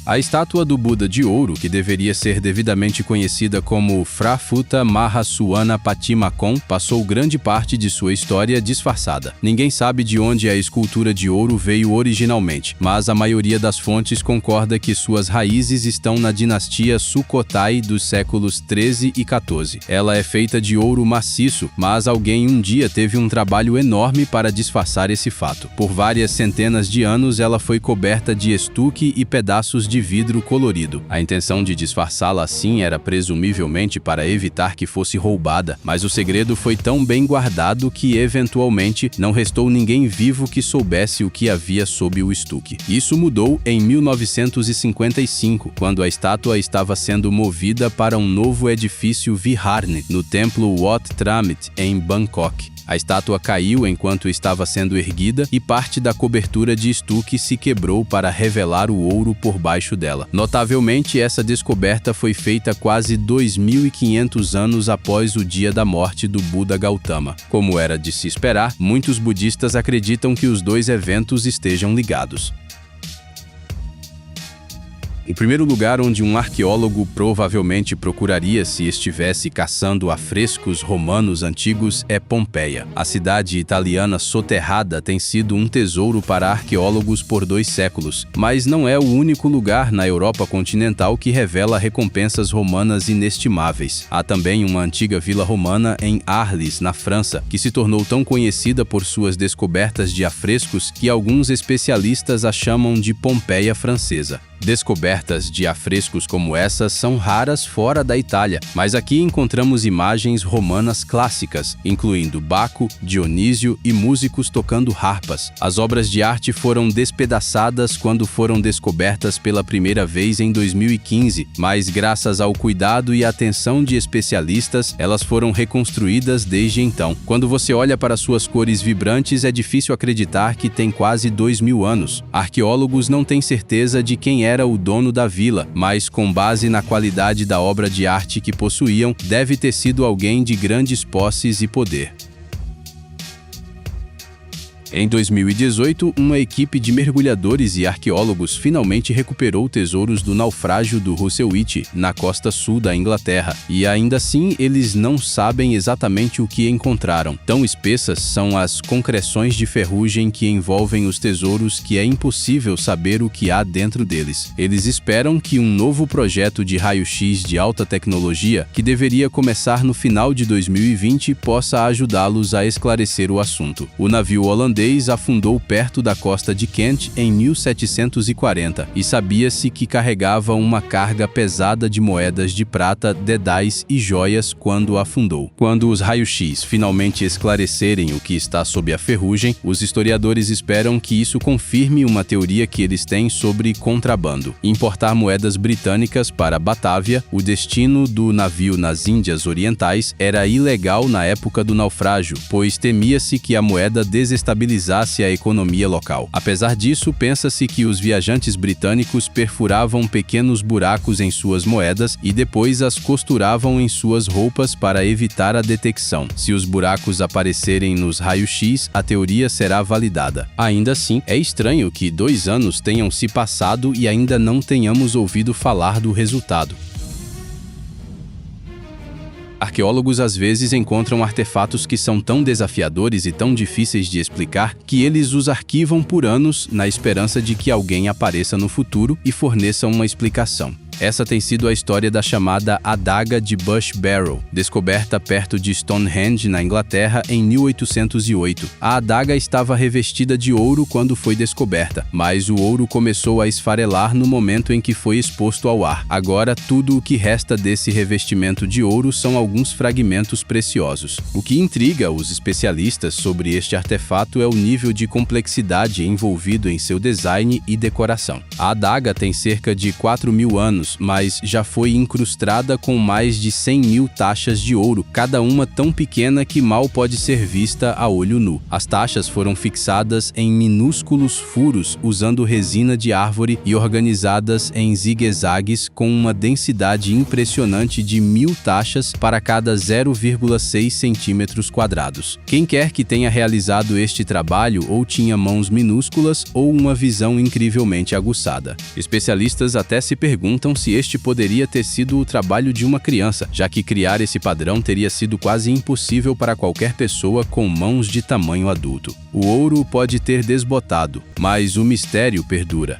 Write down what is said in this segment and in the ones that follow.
A estátua do Buda de ouro, que deveria ser devidamente conhecida como Phra Phutta Mahasuana Patimakon, passou grande parte de sua história disfarçada. Ninguém sabe de onde a escultura de ouro veio originalmente, mas a maioria das fontes concorda que suas raízes estão na dinastia Sukhothai dos séculos 13 e 14. Ela é feita de ouro maciço, mas alguém um dia teve um trabalho enorme para disfarçar esse fato. Por várias centenas de anos, ela foi coberta de estuque e pedaços de vidro colorido. A intenção de disfarçá-la assim era presumivelmente para evitar que fosse roubada, mas o segredo foi tão bem guardado que, eventualmente, não restou ninguém vivo que soubesse o que havia sob o estuque. Isso mudou em 1955, quando a estátua estava sendo movida para um novo edifício Viharne, no templo Wat Tramit, em Bangkok. A estátua caiu enquanto estava sendo erguida e parte da cobertura de estuque se quebrou para revelar o ouro por baixo dela. Notavelmente, essa descoberta foi feita quase 2.500 anos após o dia da morte do Buda Gautama. Como era de se esperar, muitos budistas acreditam que os dois eventos estejam ligados. O primeiro lugar onde um arqueólogo provavelmente procuraria se estivesse caçando afrescos romanos antigos é Pompeia. A cidade italiana soterrada tem sido um tesouro para arqueólogos por 2 séculos, mas não é o único lugar na Europa continental que revela recompensas romanas inestimáveis. Há também uma antiga vila romana em Arles, na França, que se tornou tão conhecida por suas descobertas de afrescos que alguns especialistas a chamam de Pompeia francesa. Descobertas de afrescos como essas são raras fora da Itália, mas aqui encontramos imagens romanas clássicas, incluindo Baco, Dionísio e músicos tocando harpas. As obras de arte foram despedaçadas quando foram descobertas pela primeira vez em 2015, mas graças ao cuidado e atenção de especialistas, elas foram reconstruídas desde então. Quando você olha para suas cores vibrantes, é difícil acreditar que tem quase 2.000 anos. Arqueólogos não têm certeza de quem era o dono da vila, mas com base na qualidade da obra de arte que possuíam, deve ter sido alguém de grandes posses e poder. Em 2018, uma equipe de mergulhadores e arqueólogos finalmente recuperou tesouros do naufrágio do Russell Witch, na costa sul da Inglaterra, e ainda assim eles não sabem exatamente o que encontraram. Tão espessas são as concreções de ferrugem que envolvem os tesouros que é impossível saber o que há dentro deles. Eles esperam que um novo projeto de raio-x de alta tecnologia, que deveria começar no final de 2020, possa ajudá-los a esclarecer o assunto. O navio holandês afundou perto da costa de Kent em 1740 e sabia-se que carregava uma carga pesada de moedas de prata, dedais e joias quando afundou. Quando os raios-x finalmente esclarecerem o que está sob a ferrugem, os historiadores esperam que isso confirme uma teoria que eles têm sobre contrabando. Importar moedas britânicas para Batávia, o destino do navio nas Índias Orientais, era ilegal na época do naufrágio, pois temia-se que a moeda desestabilizasse a economia local. Apesar disso, pensa-se que os viajantes britânicos perfuravam pequenos buracos em suas moedas e depois as costuravam em suas roupas para evitar a detecção. Se os buracos aparecerem nos raios-x, a teoria será validada. Ainda assim, é estranho que 2 anos tenham se passado e ainda não tenhamos ouvido falar do resultado. Arqueólogos às vezes encontram artefatos que são tão desafiadores e tão difíceis de explicar que eles os arquivam por anos na esperança de que alguém apareça no futuro e forneça uma explicação. Essa tem sido a história da chamada Adaga de Bush Barrow, descoberta perto de Stonehenge, na Inglaterra, em 1808. A adaga estava revestida de ouro quando foi descoberta, mas o ouro começou a esfarelar no momento em que foi exposto ao ar. Agora, tudo o que resta desse revestimento de ouro são alguns fragmentos preciosos. O que intriga os especialistas sobre este artefato é o nível de complexidade envolvido em seu design e decoração. A adaga tem cerca de 4.000 anos anos, mas já foi incrustada com mais de 100 mil taxas de ouro, cada uma tão pequena que mal pode ser vista a olho nu. As taxas foram fixadas em minúsculos furos usando resina de árvore e organizadas em zigue-zagues com uma densidade impressionante de 1000 taxas para cada 0,6 centímetros quadrados. Quem quer que tenha realizado este trabalho ou tinha mãos minúsculas ou uma visão incrivelmente aguçada. Especialistas até se perguntam se este poderia ter sido o trabalho de uma criança, já que criar esse padrão teria sido quase impossível para qualquer pessoa com mãos de tamanho adulto. O ouro pode ter desbotado, mas o mistério perdura.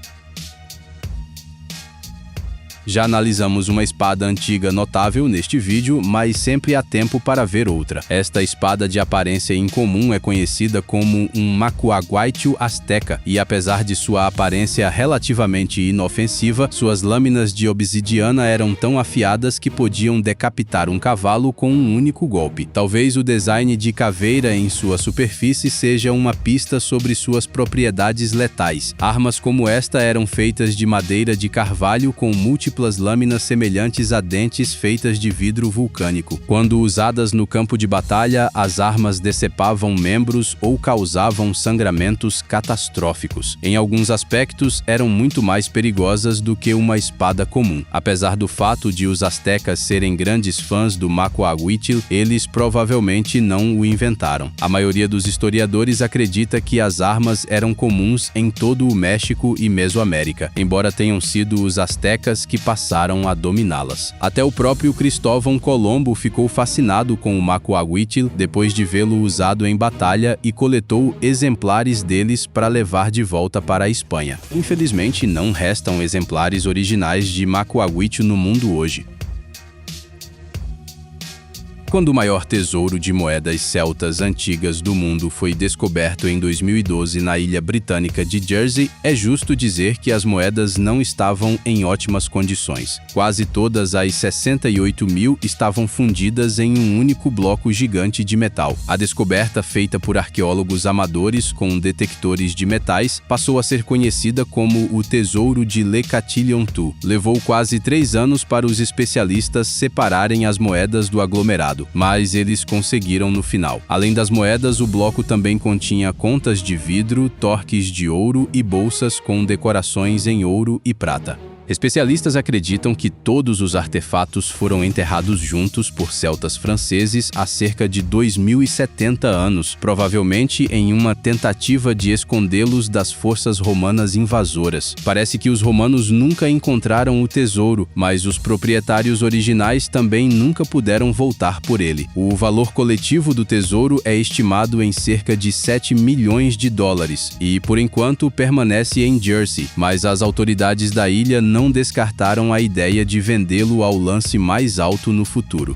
Já analisamos uma espada antiga notável neste vídeo, mas sempre há tempo para ver outra. Esta espada de aparência incomum é conhecida como um macuaguaitl azteca e, apesar de sua aparência relativamente inofensiva, suas lâminas de obsidiana eram tão afiadas que podiam decapitar um cavalo com um único golpe. Talvez o design de caveira em sua superfície seja uma pista sobre suas propriedades letais. Armas como esta eram feitas de madeira de carvalho com múltiplas lâminas semelhantes a dentes feitas de vidro vulcânico. Quando usadas no campo de batalha, as armas decepavam membros ou causavam sangramentos catastróficos. Em alguns aspectos, eram muito mais perigosas do que uma espada comum. Apesar do fato de os aztecas serem grandes fãs do macuaguaitl, eles provavelmente não o inventaram. A maioria dos historiadores acredita que as armas eram comuns em todo o México e Mesoamérica, embora tenham sido os aztecas que passaram a dominá-las. Até o próprio Cristóvão Colombo ficou fascinado com o macuaguaitl depois de vê-lo usado em batalha e coletou exemplares deles para levar de volta para a Espanha. Infelizmente, não restam exemplares originais de macuaguaitl no mundo hoje. Quando o maior tesouro de moedas celtas antigas do mundo foi descoberto em 2012 na ilha britânica de Jersey, é justo dizer que as moedas não estavam em ótimas condições. Quase todas as 68 mil estavam fundidas em um único bloco gigante de metal. A descoberta, feita por arqueólogos amadores com detectores de metais, passou a ser conhecida como o Tesouro de Le Catillon-Tu. Levou quase 3 anos para os especialistas separarem as moedas do aglomerado, mas eles conseguiram no final. Além das moedas, o bloco também continha contas de vidro, torques de ouro e bolsas com decorações em ouro e prata. Especialistas acreditam que todos os artefatos foram enterrados juntos por celtas franceses há cerca de 2070 anos, provavelmente em uma tentativa de escondê-los das forças romanas invasoras. Parece que os romanos nunca encontraram o tesouro, mas os proprietários originais também nunca puderam voltar por ele. O valor coletivo do tesouro é estimado em cerca de 7 milhões de dólares e, por enquanto, permanece em Jersey, mas as autoridades da ilha não descartaram a ideia de vendê-lo ao lance mais alto no futuro.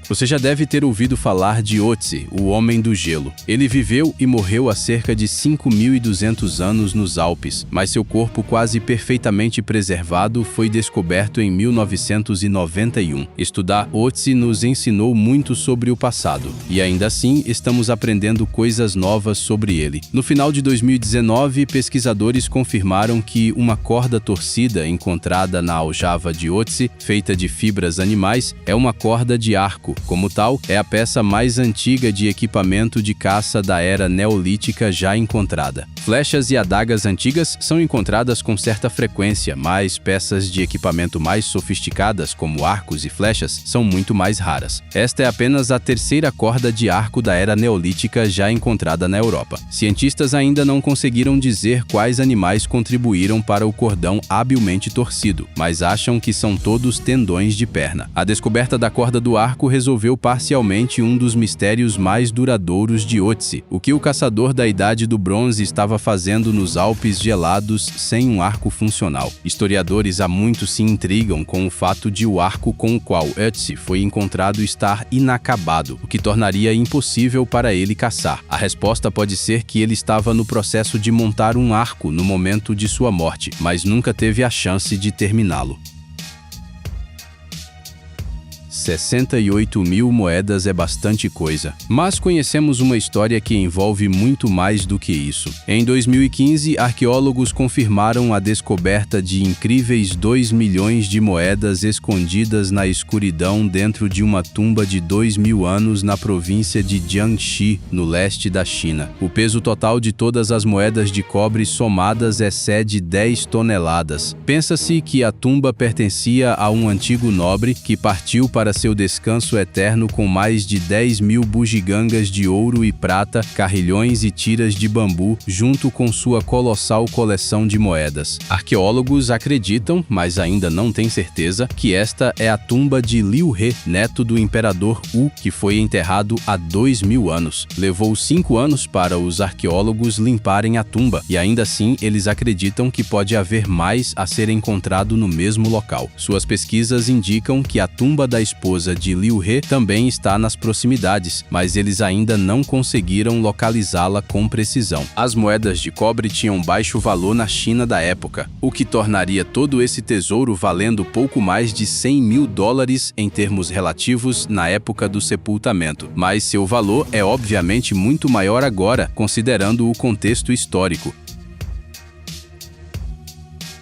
Você já deve ter ouvido falar de Ötzi, o Homem do Gelo. Ele viveu e morreu há cerca de 5.200 anos nos Alpes, mas seu corpo quase perfeitamente preservado foi descoberto em 1991. Estudar Ötzi nos ensinou muito sobre o passado, e ainda assim estamos aprendendo coisas novas sobre ele. No final de 2019, pesquisadores confirmaram que uma corda torcida encontrada na aljava de Ötzi, feita de fibras animais, é uma corda de arco. Como tal, é a peça mais antiga de equipamento de caça da era neolítica já encontrada. Flechas e adagas antigas são encontradas com certa frequência, mas peças de equipamento mais sofisticadas, como arcos e flechas, são muito mais raras. Esta é apenas a terceira corda de arco da era neolítica já encontrada na Europa. Cientistas ainda não conseguiram dizer quais animais contribuíram para o cordão habilmente torcido, mas acham que são todos tendões de perna. A descoberta da corda do arco resolveu parcialmente um dos mistérios mais duradouros de Ötzi, o que o caçador da Idade do Bronze estava fazendo nos Alpes gelados sem um arco funcional. Historiadores há muito se intrigam com o fato de o arco com o qual Ötzi foi encontrado estar inacabado, o que tornaria impossível para ele caçar. A resposta pode ser que ele estava no processo de montar um arco no momento de sua morte, mas nunca teve a chance de terminá-lo. 68 mil moedas é bastante coisa. Mas conhecemos uma história que envolve muito mais do que isso. Em 2015, arqueólogos confirmaram a descoberta de incríveis 2 milhões de moedas escondidas na escuridão dentro de uma tumba de 2.000 anos na província de Jiangxi, no leste da China. O peso total de todas as moedas de cobre somadas excede 10 toneladas. Pensa-se que a tumba pertencia a um antigo nobre que partiu para seu descanso eterno com mais de 10.000 bugigangas de ouro e prata, carrilhões e tiras de bambu, junto com sua colossal coleção de moedas. Arqueólogos acreditam, mas ainda não têm certeza, que esta é a tumba de Liu He, neto do imperador Wu, que foi enterrado há 2.000 anos. Levou 5 anos para os arqueólogos limparem a tumba, e ainda assim eles acreditam que pode haver mais a ser encontrado no mesmo local. Suas pesquisas indicam que a tumba da esposa de Liu He também está nas proximidades, mas eles ainda não conseguiram localizá-la com precisão. As moedas de cobre tinham baixo valor na China da época, o que tornaria todo esse tesouro valendo pouco mais de 100 mil dólares em termos relativos na época do sepultamento. Mas seu valor é obviamente muito maior agora, considerando o contexto histórico.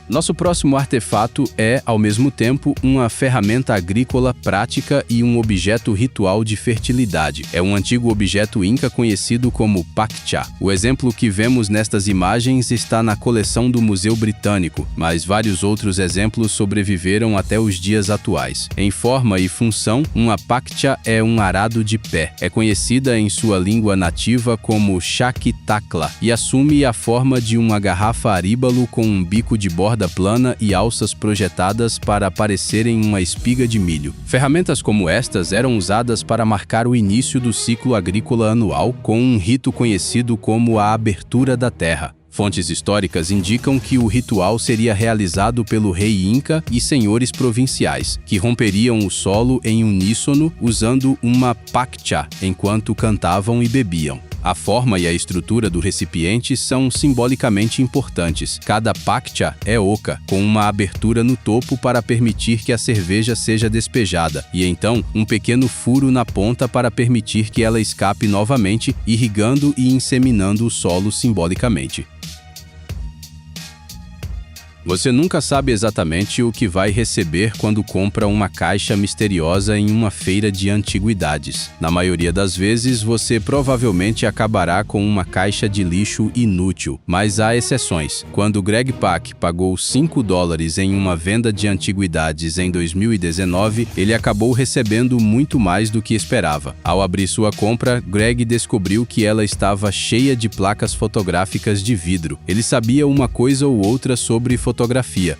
Nosso próximo artefato é, ao mesmo tempo, uma ferramenta agrícola prática e um objeto ritual de fertilidade. É um antigo objeto inca conhecido como pakcha. O exemplo que vemos nestas imagens está na coleção do Museu Britânico, mas vários outros exemplos sobreviveram até os dias atuais. Em forma e função, uma pakcha é um arado de pé. É conhecida em sua língua nativa como shakitakla e assume a forma de uma garrafa aríbalo com um bico de borda plana e alças projetadas para parecerem uma espiga de milho. Ferramentas como estas eram usadas para marcar o início do ciclo agrícola anual com um rito conhecido como a abertura da terra. Fontes históricas indicam que o ritual seria realizado pelo rei Inca e senhores provinciais, que romperiam o solo em uníssono usando uma pakcha enquanto cantavam e bebiam. A forma e a estrutura do recipiente são simbolicamente importantes. Cada pakcha é oca, com uma abertura no topo para permitir que a cerveja seja despejada, e então um pequeno furo na ponta para permitir que ela escape novamente, irrigando e inseminando o solo simbolicamente. Você nunca sabe exatamente o que vai receber quando compra uma caixa misteriosa em uma feira de antiguidades. Na maioria das vezes, você provavelmente acabará com uma caixa de lixo inútil, mas há exceções. Quando Greg Pak pagou $5 em uma venda de antiguidades em 2019, ele acabou recebendo muito mais do que esperava. Ao abrir sua compra, Greg descobriu que ela estava cheia de placas fotográficas de vidro. Ele sabia uma coisa ou outra sobre fotografia,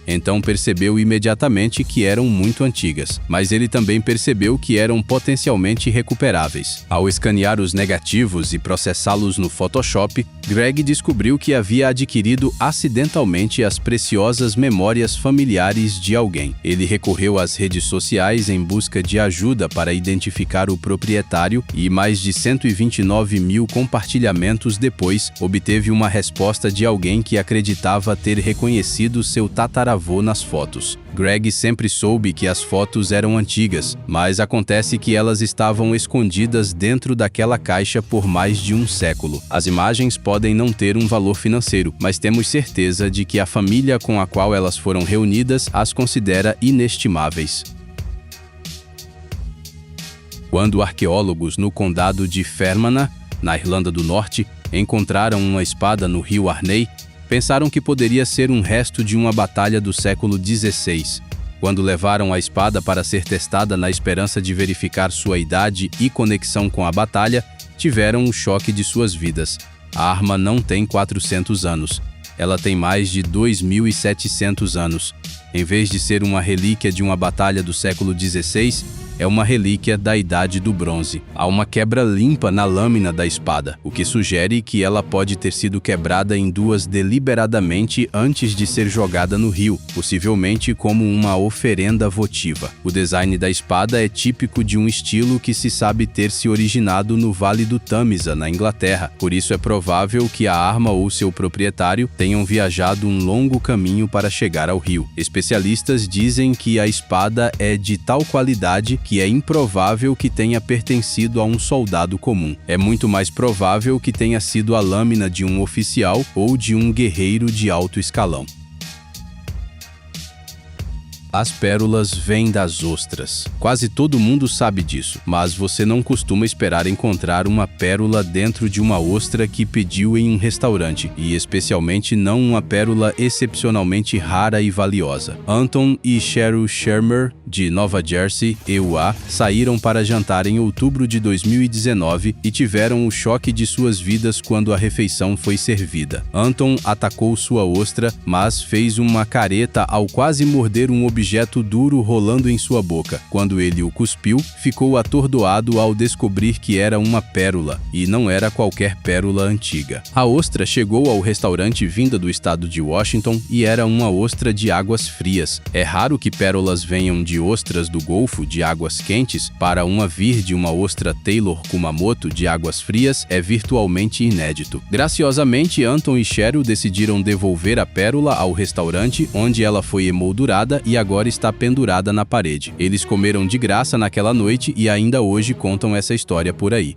então percebeu imediatamente que eram muito antigas, mas ele também percebeu que eram potencialmente recuperáveis. Ao escanear os negativos e processá-los no Photoshop, Greg descobriu que havia adquirido acidentalmente as preciosas memórias familiares de alguém. Ele recorreu às redes sociais em busca de ajuda para identificar o proprietário e, mais de 129 mil compartilhamentos depois, obteve uma resposta de alguém que acreditava ter reconhecido seu tataravô nas fotos. Greg sempre soube que as fotos eram antigas, mas acontece que elas estavam escondidas dentro daquela caixa por mais de um século. As imagens podem não ter um valor financeiro, mas temos certeza de que a família com a qual elas foram reunidas as considera inestimáveis. Quando arqueólogos no condado de Fermanagh, na Irlanda do Norte, encontraram uma espada no rio Arney, pensaram que poderia ser um resto de uma batalha do século XVI. Quando levaram a espada para ser testada na esperança de verificar sua idade e conexão com a batalha, tiveram o choque de suas vidas. A arma não tem 400 anos. Ela tem mais de 2.700 anos. Em vez de ser uma relíquia de uma batalha do século XVI, é uma relíquia da Idade do Bronze. Há uma quebra limpa na lâmina da espada, o que sugere que ela pode ter sido quebrada em duas deliberadamente antes de ser jogada no rio, possivelmente como uma oferenda votiva. O design da espada é típico de um estilo que se sabe ter se originado no Vale do Tamisa, na Inglaterra. Por isso é provável que a arma ou seu proprietário tenham viajado um longo caminho para chegar ao rio. Especialistas dizem que a espada é de tal qualidade que é improvável que tenha pertencido a um soldado comum. É muito mais provável que tenha sido a lâmina de um oficial ou de um guerreiro de alto escalão. As pérolas vêm das ostras. Quase todo mundo sabe disso, mas você não costuma esperar encontrar uma pérola dentro de uma ostra que pediu em um restaurante, e especialmente não uma pérola excepcionalmente rara e valiosa. Anton e Cheryl Shermer, de Nova Jersey, EUA, saíram para jantar em outubro de 2019 e tiveram o choque de suas vidas quando a refeição foi servida. Anton atacou sua ostra, mas fez uma careta ao quase morder um objeto duro rolando em sua boca. Quando ele o cuspiu, ficou atordoado ao descobrir que era uma pérola, e não era qualquer pérola antiga. A ostra chegou ao restaurante vinda do estado de Washington e era uma ostra de águas frias. É raro que pérolas venham de ostras do Golfo de águas quentes, para uma vir de uma ostra Taylor Kumamoto de águas frias é virtualmente inédito. Graciosamente, Anton e Cheryl decidiram devolver a pérola ao restaurante, onde ela foi emoldurada e agora está pendurada na parede. Eles comeram de graça naquela noite e ainda hoje contam essa história por aí.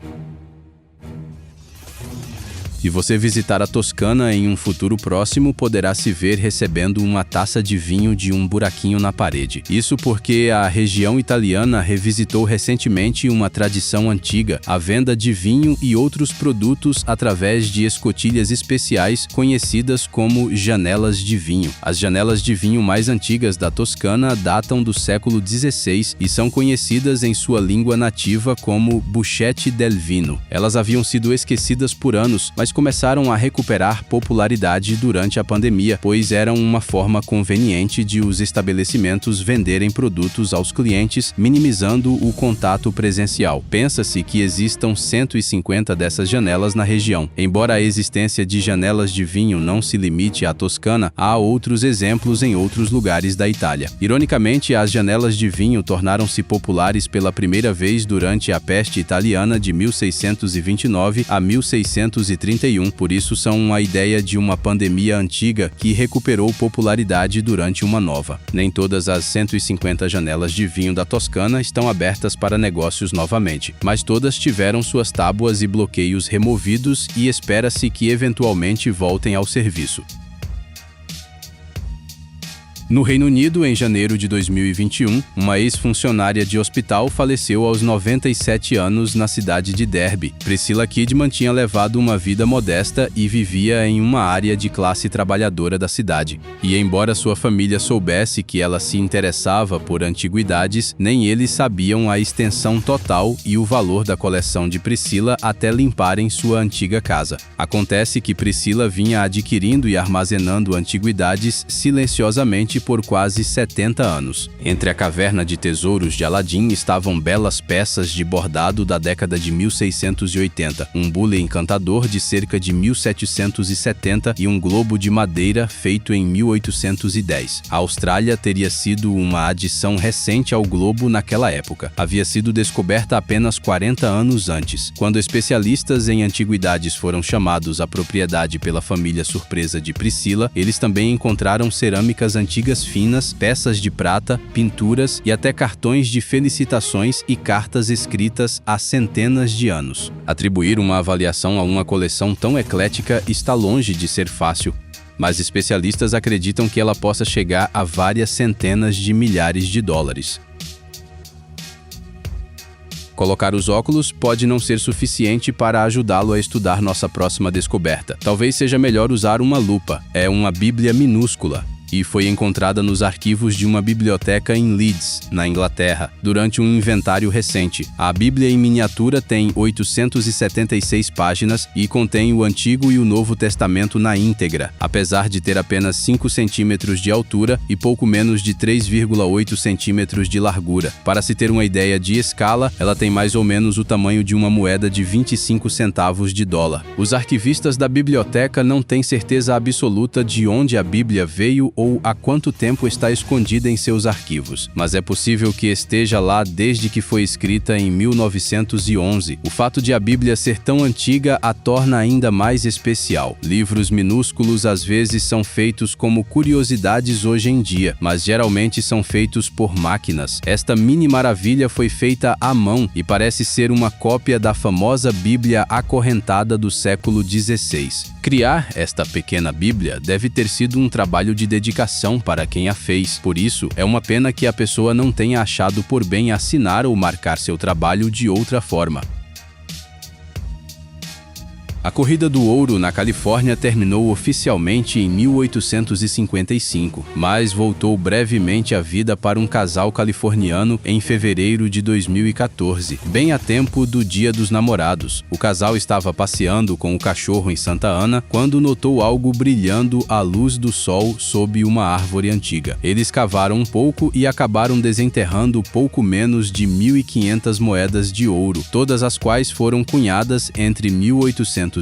Se você visitar a Toscana em um futuro próximo, poderá se ver recebendo uma taça de vinho de um buraquinho na parede. Isso porque a região italiana revisitou recentemente uma tradição antiga, a venda de vinho e outros produtos através de escotilhas especiais conhecidas como janelas de vinho. As janelas de vinho mais antigas da Toscana datam do século XVI e são conhecidas em sua língua nativa como Bucchette del Vino. Elas haviam sido esquecidas por anos, mas começaram a recuperar popularidade durante a pandemia, pois eram uma forma conveniente de os estabelecimentos venderem produtos aos clientes, minimizando o contato presencial. Pensa-se que existam 150 dessas janelas na região. Embora a existência de janelas de vinho não se limite à Toscana, há outros exemplos em outros lugares da Itália. Ironicamente, as janelas de vinho tornaram-se populares pela primeira vez durante a peste italiana de 1629 a 1631. Por isso são uma ideia de uma pandemia antiga que recuperou popularidade durante uma nova. Nem todas as 150 janelas de vinho da Toscana estão abertas para negócios novamente, mas todas tiveram suas tábuas e bloqueios removidos e espera-se que eventualmente voltem ao serviço. No Reino Unido, em janeiro de 2021, uma ex-funcionária de hospital faleceu aos 97 anos na cidade de Derby. Priscilla Kidman tinha levado uma vida modesta e vivia em uma área de classe trabalhadora da cidade. E embora sua família soubesse que ela se interessava por antiguidades, nem eles sabiam a extensão total e o valor da coleção de Priscilla até limparem sua antiga casa. Acontece que Priscilla vinha adquirindo e armazenando antiguidades silenciosamente por quase 70 anos. Entre a caverna de tesouros de Aladim estavam belas peças de bordado da década de 1680, um bule encantador de cerca de 1770 e um globo de madeira feito em 1810. A Austrália teria sido uma adição recente ao globo naquela época. Havia sido descoberta apenas 40 anos antes. Quando especialistas em antiguidades foram chamados à propriedade pela família surpresa de Priscilla, eles também encontraram cerâmicas antigas finas, peças de prata, pinturas e até cartões de felicitações e cartas escritas há centenas de anos. Atribuir uma avaliação a uma coleção tão eclética está longe de ser fácil, mas especialistas acreditam que ela possa chegar a várias centenas de milhares de dólares. Colocar os óculos pode não ser suficiente para ajudá-lo a estudar nossa próxima descoberta. Talvez seja melhor usar uma lupa. É uma Bíblia minúscula e foi encontrada nos arquivos de uma biblioteca em Leeds, na Inglaterra, durante um inventário recente. A Bíblia em miniatura tem 876 páginas e contém o Antigo e o Novo Testamento na íntegra, apesar de ter apenas 5 centímetros de altura e pouco menos de 3,8 centímetros de largura. Para se ter uma ideia de escala, ela tem mais ou menos o tamanho de uma moeda de 25 centavos de dólar. Os arquivistas da biblioteca não têm certeza absoluta de onde a Bíblia veio ou há quanto tempo está escondida em seus arquivos, mas é possível que esteja lá desde que foi escrita em 1911. O fato de a Bíblia ser tão antiga a torna ainda mais especial. Livros minúsculos às vezes são feitos como curiosidades hoje em dia, mas geralmente são feitos por máquinas. Esta mini maravilha foi feita à mão e parece ser uma cópia da famosa Bíblia acorrentada do século XVI. Criar esta pequena Bíblia deve ter sido um trabalho de dedicação para quem a fez. Por isso, é uma pena que a pessoa não tenha achado por bem assinar ou marcar seu trabalho de outra forma. A Corrida do Ouro na Califórnia terminou oficialmente em 1855, mas voltou brevemente à vida para um casal californiano em fevereiro de 2014, bem a tempo do Dia dos Namorados. O casal estava passeando com o cachorro em Santa Ana quando notou algo brilhando à luz do sol sob uma árvore antiga. Eles cavaram um pouco e acabaram desenterrando pouco menos de 1.500 moedas de ouro, todas as quais foram cunhadas entre 1847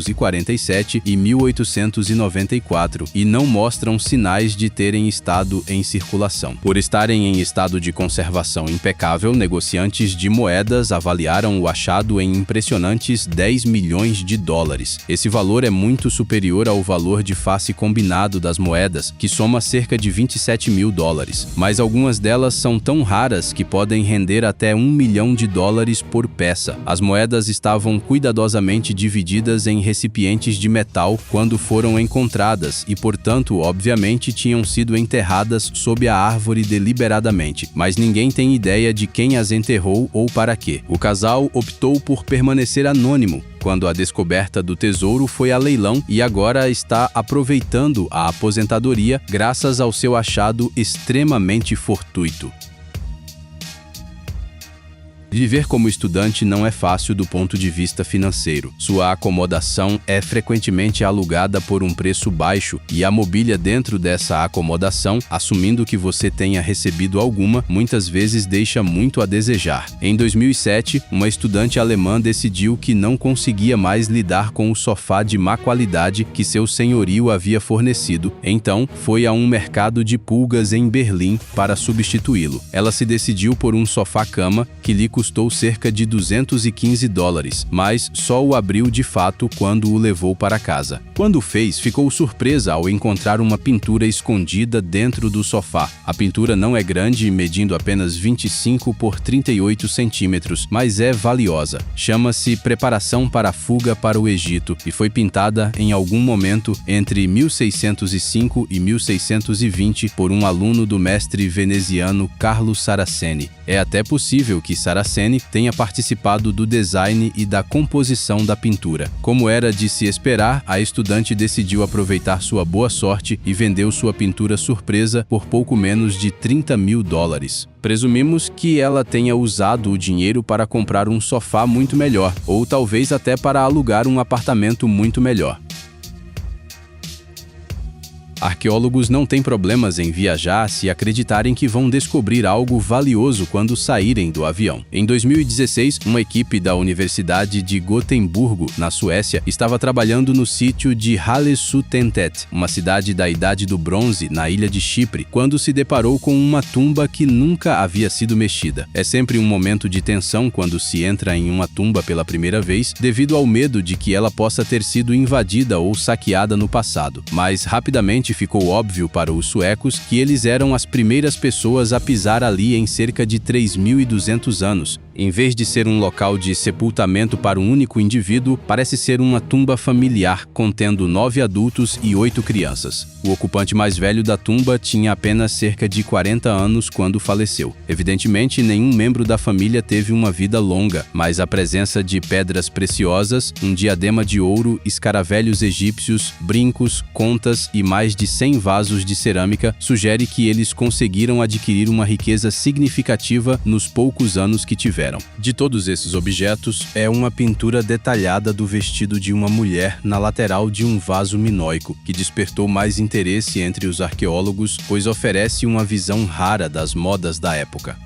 e 1894 e não mostram sinais de terem estado em circulação. Por estarem em estado de conservação impecável, negociantes de moedas avaliaram o achado em impressionantes 10 milhões de dólares. Esse valor é muito superior ao valor de face combinado das moedas, que soma cerca de 27 mil dólares, mas algumas delas são tão raras que podem render até 1 milhão de dólares por peça. As moedas estavam cuidadosamente divididas em recipientes de metal quando foram encontradas e, portanto, obviamente tinham sido enterradas sob a árvore deliberadamente, mas ninguém tem ideia de quem as enterrou ou para quê. O casal optou por permanecer anônimo quando a descoberta do tesouro foi a leilão e agora está aproveitando a aposentadoria graças ao seu achado extremamente fortuito. Viver como estudante não é fácil do ponto de vista financeiro. Sua acomodação é frequentemente alugada por um preço baixo e a mobília dentro dessa acomodação, assumindo que você tenha recebido alguma, muitas vezes deixa muito a desejar. Em 2007, uma estudante alemã decidiu que não conseguia mais lidar com o sofá de má qualidade que seu senhorio havia fornecido. Então, foi a um mercado de pulgas em Berlim para substituí-lo. Ela se decidiu por um sofá-cama que lhe custou cerca de 215 dólares, mas só o abriu de fato quando o levou para casa. Quando o fez, ficou surpresa ao encontrar uma pintura escondida dentro do sofá. A pintura não é grande, medindo apenas 25 por 38 centímetros, mas é valiosa. Chama-se Preparação para a Fuga para o Egito e foi pintada em algum momento entre 1605 e 1620 por um aluno do mestre veneziano Carlo Saraceni. É até possível que Saraceni tenha participado do design e da composição da pintura. Como era de se esperar, a estudante decidiu aproveitar sua boa sorte e vendeu sua pintura surpresa por pouco menos de 30 mil dólares. Presumimos que ela tenha usado o dinheiro para comprar um sofá muito melhor, ou talvez até para alugar um apartamento muito melhor. Arqueólogos não têm problemas em viajar se acreditarem que vão descobrir algo valioso quando saírem do avião. Em 2016, uma equipe da Universidade de Gotemburgo, na Suécia, estava trabalhando no sítio de Halesutentet, uma cidade da Idade do Bronze, na ilha de Chipre, quando se deparou com uma tumba que nunca havia sido mexida. É sempre um momento de tensão quando se entra em uma tumba pela primeira vez, devido ao medo de que ela possa ter sido invadida ou saqueada no passado, mas rapidamente ficou óbvio para os suecos que eles eram as primeiras pessoas a pisar ali em cerca de 3.200 anos. Em vez de ser um local de sepultamento para um único indivíduo, parece ser uma tumba familiar, contendo 9 adultos e 8 crianças. O ocupante mais velho da tumba tinha apenas cerca de 40 anos quando faleceu. Evidentemente, nenhum membro da família teve uma vida longa, mas a presença de pedras preciosas, um diadema de ouro, escaravelhos egípcios, brincos, contas e mais de 100 vasos de cerâmica sugere que eles conseguiram adquirir uma riqueza significativa nos poucos anos que tiveram. De todos esses objetos, é uma pintura detalhada do vestido de uma mulher na lateral de um vaso minoico, que despertou mais interesse entre os arqueólogos, pois oferece uma visão rara das modas da época.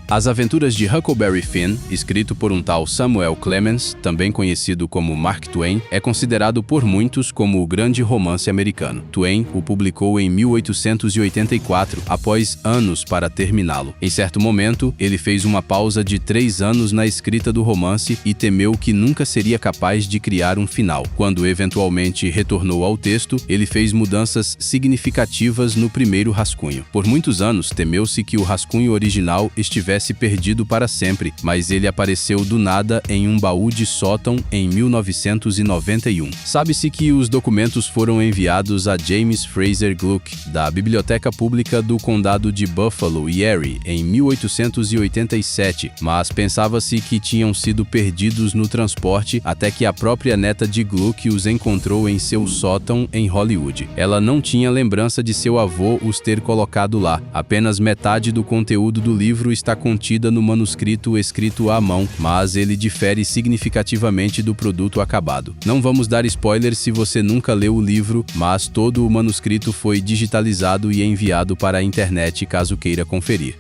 As Aventuras de Huckleberry Finn, escrito por um tal Samuel Clemens, também conhecido como Mark Twain, é considerado por muitos como o grande romance americano. Twain o publicou em 1884, após anos para terminá-lo. Em certo momento, ele fez uma pausa de 3 anos na escrita do romance e temeu que nunca seria capaz de criar um final. Quando eventualmente retornou ao texto, ele fez mudanças significativas no primeiro rascunho. Por muitos anos, temeu-se que o rascunho original estivesse perdido para sempre, mas ele apareceu do nada em um baú de sótão em 1991. Sabe-se que os documentos foram enviados a James Fraser Gluck, da Biblioteca Pública do Condado de Buffalo, Erie, em 1887, mas pensava-se que tinham sido perdidos no transporte até que a própria neta de Gluck os encontrou em seu sótão em Hollywood. Ela não tinha lembrança de seu avô os ter colocado lá. Apenas metade do conteúdo do livro está contida no manuscrito escrito à mão, mas ele difere significativamente do produto acabado. Não vamos dar spoilers se você nunca leu o livro, mas todo o manuscrito foi digitalizado e enviado para a internet caso queira conferir.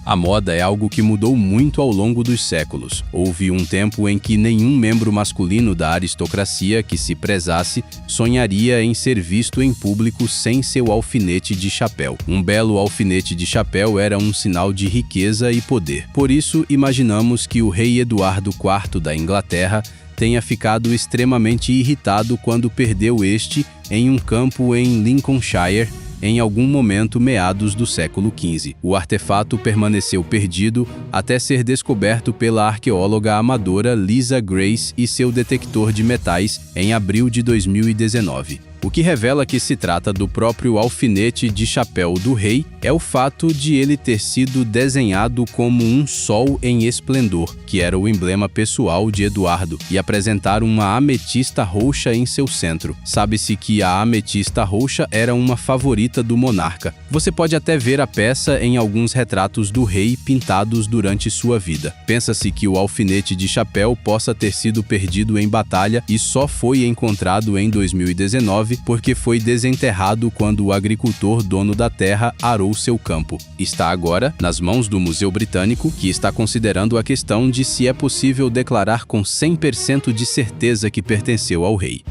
A moda é algo que mudou muito ao longo dos séculos. Houve um tempo em que nenhum membro masculino da aristocracia que se prezasse sonharia em ser visto em público sem seu alfinete de chapéu. Um belo alfinete de chapéu era um sinal de riqueza e poder. Por isso, imaginamos que o rei Eduardo IV da Inglaterra tenha ficado extremamente irritado quando perdeu este em um campo em Lincolnshire, em algum momento meados do século XV. O artefato permaneceu perdido até ser descoberto pela arqueóloga amadora Lisa Grace e seu detector de metais em abril de 2019. O que revela que se trata do próprio alfinete de chapéu do rei é o fato de ele ter sido desenhado como um sol em esplendor, que era o emblema pessoal de Eduardo, e apresentar uma ametista roxa em seu centro. Sabe-se que a ametista roxa era uma favorita do monarca. Você pode até ver a peça em alguns retratos do rei pintados durante sua vida. Pensa-se que o alfinete de chapéu possa ter sido perdido em batalha e só foi encontrado em 2019 porque foi desenterrado quando o agricultor dono da terra arou seu campo. Está agora nas mãos do Museu Britânico, que está considerando a questão de se é possível declarar com 100% de certeza que pertenceu ao rei.